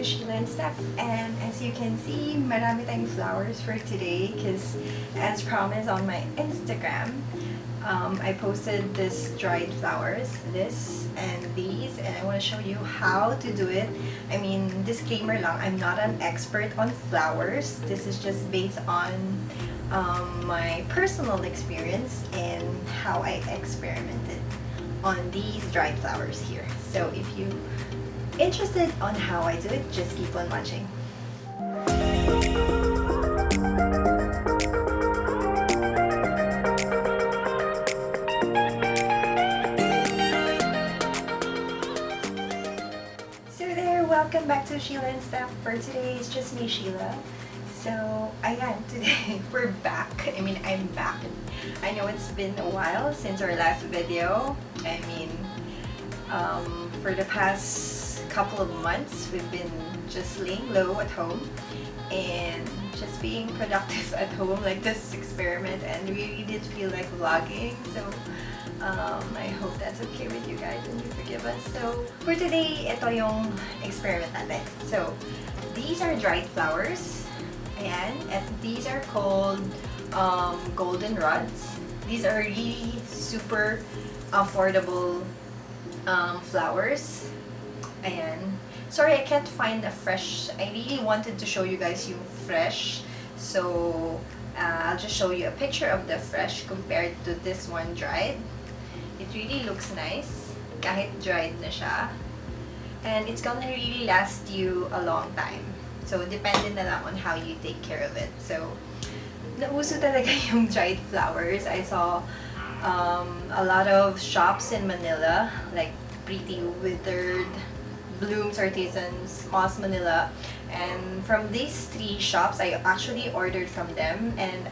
Sheila and Steph, and as you can see, marami tayong flowers for today because as promised on my Instagram, I posted this dried flowers, this and these, and I want to show you how to do it. I mean, disclaimer lang, I'm not an expert on flowers. This is just based on my personal experience and how I experimented on these dried flowers here. So if you interested on how I do it, just keep on watching. So there, welcome back to Sheila and Steph. For today, it's just me, Sheila. So, ayan, today we're back. I mean, I'm back. I know it's been a while since our last video. I mean, for the past couple of months, we've been just laying low at home and just being productive at home, like this experiment, and we really did feel like vlogging. So, I hope that's okay with you guys and you forgive us. So, for today, ito yung experiment natin. So, these are dried flowers. Ayan, and these are called Goldenrods. These are really super affordable flowers. Ayan. Sorry, I can't find a fresh. I really wanted to show you guys yung fresh. So, I'll just show you a picture of the fresh compared to this one dried. It really looks nice, kahit dried na siya. And it's gonna really last you a long time. So, depende na lang on how you take care of it. So, nauso talaga yung dried flowers. I saw a lot of shops in Manila, like Pretty Withered, Blooms Artisans, Moss Manila, and from these three shops, I actually ordered from them, and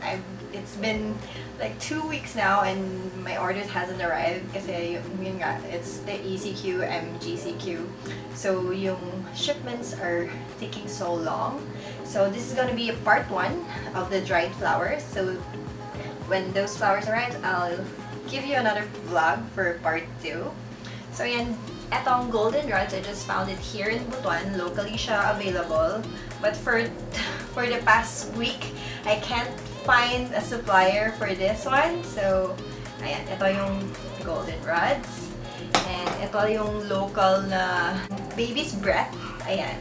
it's been like 2 weeks now, and my orders hasn't arrived kasi yun nga, it's the ECQ, MGCQ, so yung shipments are taking so long. So this is gonna be a part 1 of the dried flowers. So when those flowers arrive, I'll give you another vlog for part 2. So yan, etong Goldenrods, I just found it here in Butuan. Locally siya available. But for the past week, I can't find a supplier for this one. So, ayan, ito yung Goldenrods. And ito yung local na baby's breath. Ayan.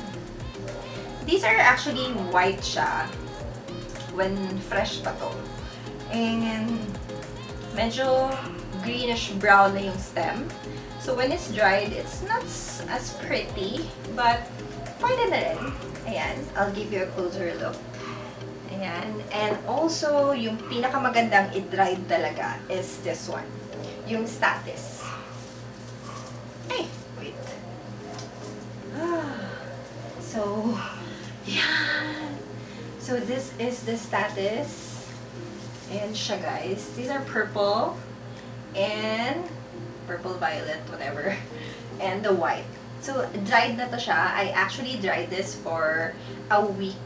These are actually white siya when fresh pa to. And medyo greenish-brown na yung stem. So when it's dried, it's not as pretty, but pwede na rin. Ayan, I'll give you a closer look. Ayan, and also, yung pinakamagandang i-dried talaga is this one. Yung Statice. Ay, wait. So, yeah. So this is the Statice. Ayan siya, guys. These are purple and purple, violet, whatever, and the white. So, dried na to siya. I actually dried this for a week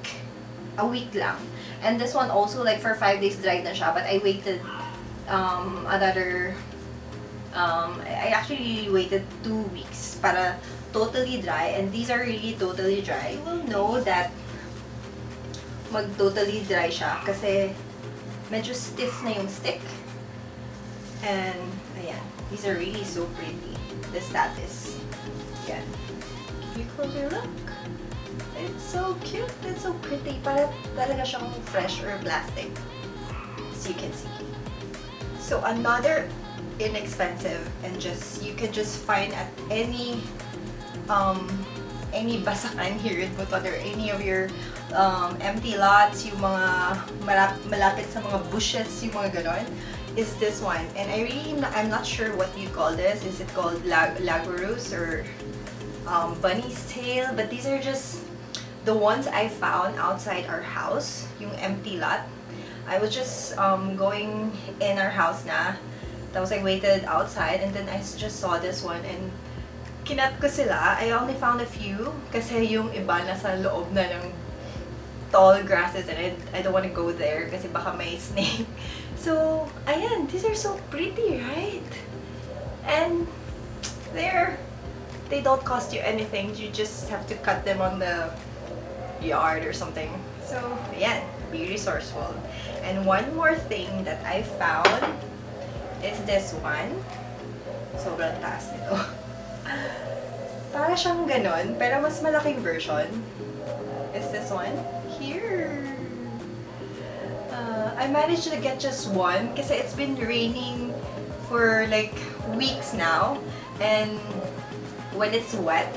lang. And this one also, like, for 5 days dried na siya, but I waited I actually waited 2 weeks para totally dry, and these are really totally dry. You will know that mag-totally dry siya kasi medyo stiff na yung stick. And, ayan. These are really so pretty. The Statice. Yeah. Give you a closer look. It's so cute. It's so pretty. Para talaga siyang fresh or plastic. As you can see. So another inexpensive and you can just find at any basakan here in Butuan or any of your empty lots, yung mga malapit sa mga bushes, yung mga ganon, is this one. And I'm not sure what you call this. Is it called Lagorus or bunny's tail? But these are just the ones I found outside our house, yung empty lot. I was just going in our house na, tapos I waited outside, and then I just saw this one, and kinat ko sila. I only found a few kasi yung iba nasa loob na ng tall grasses, and I don't want to go there kasi baka may snake. So, ayan, these are so pretty, right? And they're They don't cost you anything. You just have to cut them on the yard or something. So, ayan, be resourceful. And one more thing that I found is this one. Sobrang taas nito. Para siyang ganon, pero mas malaking version. Is this one. Here. I managed to get just one kasi it's been raining for like weeks now. And when it's wet,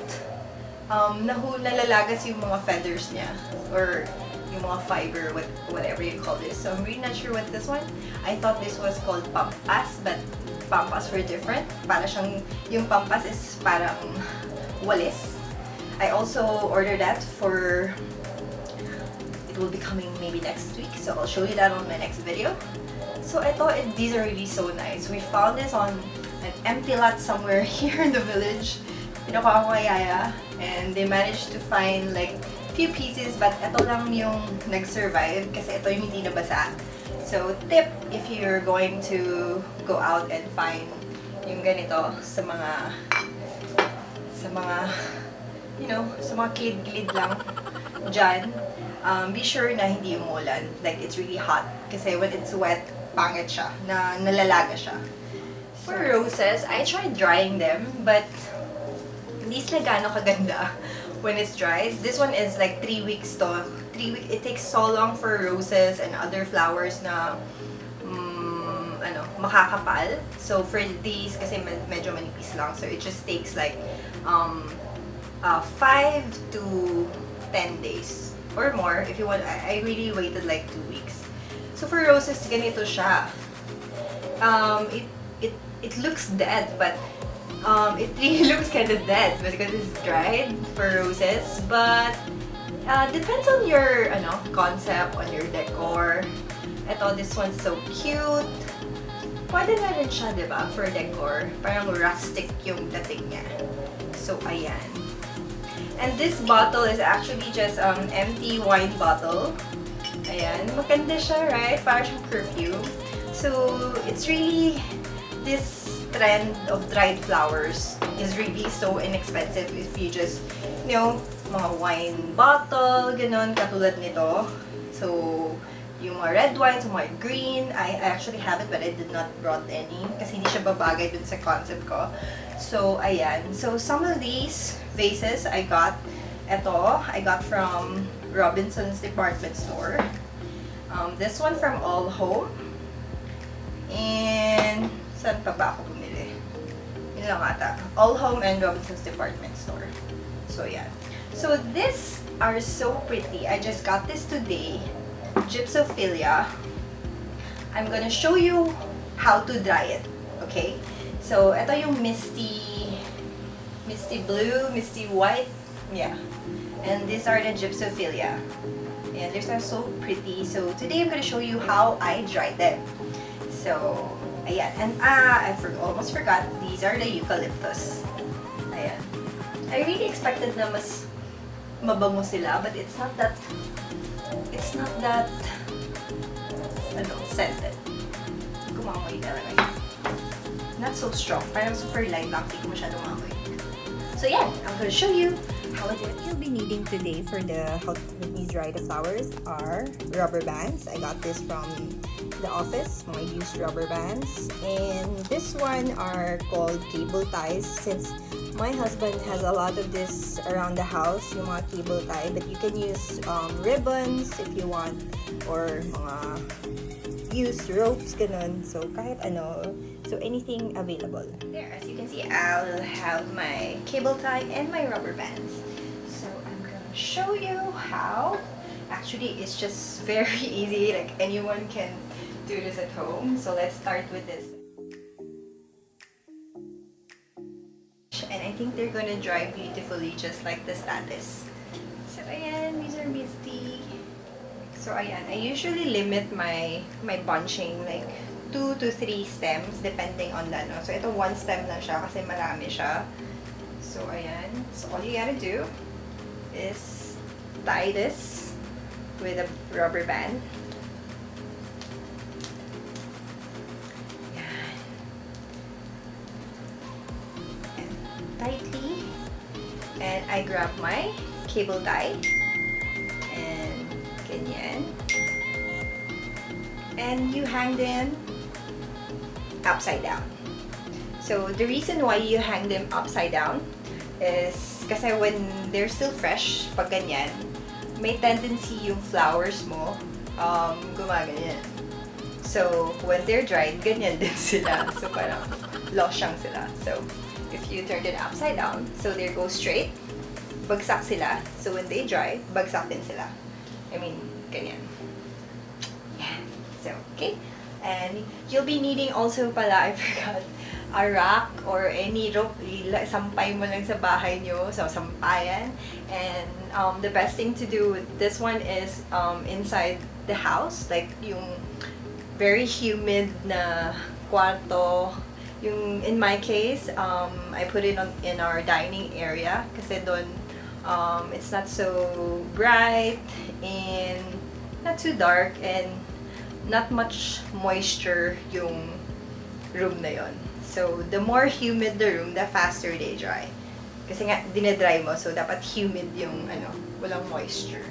nalalagas yung mga feathers niya. Or yung mga fiber, whatever you call this. So I'm really not sure what this one. I thought this was called pampas, but pampas were different. Para siyang, yung pampas is parang walis. I also ordered that for, it will be coming maybe next week. So I'll show you that on my next video. So I thought these are really so nice. We found this on an empty lot somewhere here in the village. Pinukuha ko kay Yaya. And they managed to find like few pieces, but ito lang yung nag-survive kasi ito yung hindi nabasa. So, tip if you're going to go out and find yung ganito sa mga you know, sa mga kilid-kilid lang dyan, be sure na hindi umulan. Like, it's really hot kasi when it's wet, pangit siya, nalalaga siya. For roses, I tried drying them, but hindi sila gaano kaganda when it's dried. This one is like 3 weeks to. It takes so long for roses and other flowers na makakapal. So for these, kasi medyo manipis lang, so it just takes like 5 to 10 days or more if you want. I really waited like 2 weeks. So for roses, ganito siya. It looks dead, but it really looks kind of dead because it's dried for roses. But depends on your concept, on your decor. Ito, this one's so cute. Pwede na rin siya, diba, for decor. Parang rustic yung dating niya. So, ayan. And this bottle is actually just empty wine bottle. Ayan. Maganda siya, right? Parang siyang perfume. So, it's really, this trend of dried flowers is really so inexpensive if you just, you know, mga wine bottle, ganon, katulad nito. So, yung mga red wines, yung mga green, I actually have it but I did not brought any kasi hindi siya babagay dun sa concept ko. So, ayan. So, some of these vases I got, I got from Robinson's department store. This one from All Home. And, saan pa ba ako bumili? Yun lang ata. All Home and Robinson's department store. So, yeah. So, these are so pretty. I just got this today. Gypsophila. I'm gonna show you how to dry it. Okay? So, ito yung Misty Blue, Misty White. Yeah. And these are the Gypsophila. And these are so pretty. So, today I'm gonna show you how I dried them. So, ayan. And I almost forgot. These are the eucalyptus. Ayan. I really expected na mas mabango sila, but it's not that scented. Kumamoy talaga. Not so strong. Parang super light lang. Hindi ko masyadong mamoy. So yeah, I'm gonna show you how I did it. You'll be needing today for how to dry the flowers are rubber bands. I got this from the office, my used rubber bands. And this one are called cable ties, since my husband has a lot of this around the house, yung mga cable tie, but you can use ribbons if you want, or mga used ropes, ganun. So, kahit ano. So, anything available. There, as you can see, I'll have my cable tie and my rubber bands. So, I'm gonna show you how. Actually, it's just very easy. Like, anyone can do this at home. So, let's start with this. And I think they're gonna dry beautifully, just like the Statice. So, ayan, these are Misty. So, ayan, I usually limit my bunching, like 2 to 3 stems, depending on the, no? So, ito 1 stem lang siya kasi marami siya. So, ayan. So, all you gotta do is tie this with a rubber band. Ayan. And tightly And I grab my cable tie. And ganyan. And you hang them upside down. So the reason why you hang them upside down is kasi when they're still fresh, pag ganyan, may tendency yung flowers mo gumaganyan. So when they're dried, ganyan din sila. So parang losyang sila. So if you turn it upside down, so they go straight, bagsak sila. So when they dry, bagsak din sila. I mean, ganyan. Yeah. So, okay. And you'll be needing also pala, I forgot, a rack or any rope. Sampay mo lang sa bahay nyo. So, sampayan. And the best thing to do with this one is inside the house. Like, yung very humid na kwarto. Yung, in my case, I put it in our dining area. Kasi doon, it's not so bright and not too dark and not much moisture yung room na yon. So, the more humid the room, the faster they dry. Kasi nga, dinedry mo, so dapat humid yung, walang moisture.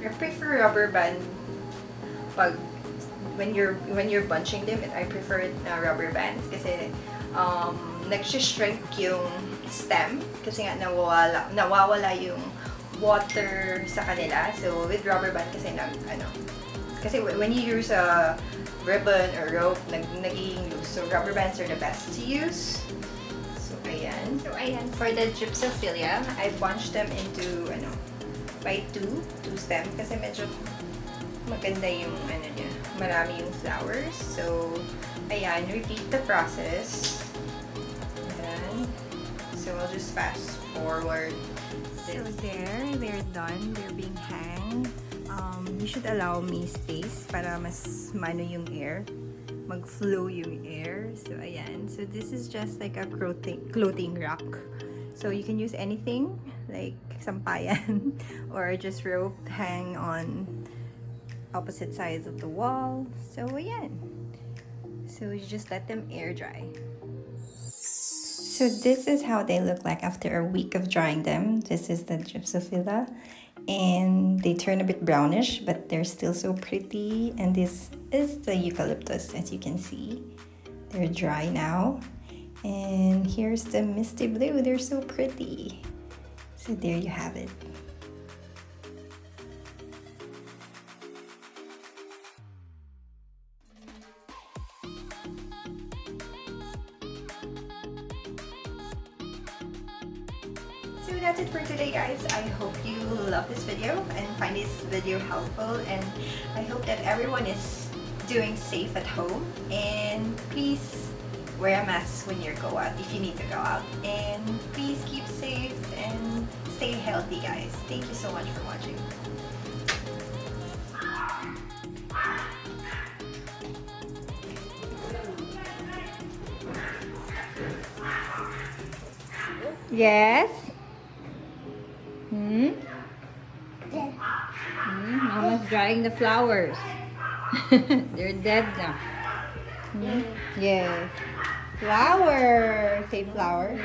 I prefer rubber band when you're bunching them. I prefer rubber bands kasi nag-shrink yung stem kasi nga nawawala yung water sa kanila. So with rubber band kasi kasi when you use a ribbon or rope, nagiging loose. So rubber bands are the best to use. So ayan. For the Gypsophila, I bunched them into by two stem kasi medyo maganda yung niya, marami yung flowers. So ayan, repeat the process. Ayan. So I'll just fast forward. So they're done. They're being hanged. You should allow me space para mas mano yung air, mag-flow yung air. So ayan. So this is just like a clothing rack. So you can use anything like sampayan or just rope hang on opposite sides of the wall. So ayan. So you just let them air dry. So this is how they look like after a week of drying them. This is the Gypsophila. And they turn a bit brownish, but they're still so pretty. And this is the eucalyptus, as you can see. They're dry now. And here's the Misty Blue. They're so pretty. So there you have it. So that's it for today, guys. I hope you love this video and find this video helpful, and I hope that everyone is doing safe at home. And please wear a mask when you go out if you need to go out, and please keep safe and stay healthy, guys. Thank you so much for watching. Yes. Mama's drying the flowers. They're dead now. Yes. Flower. Say flower.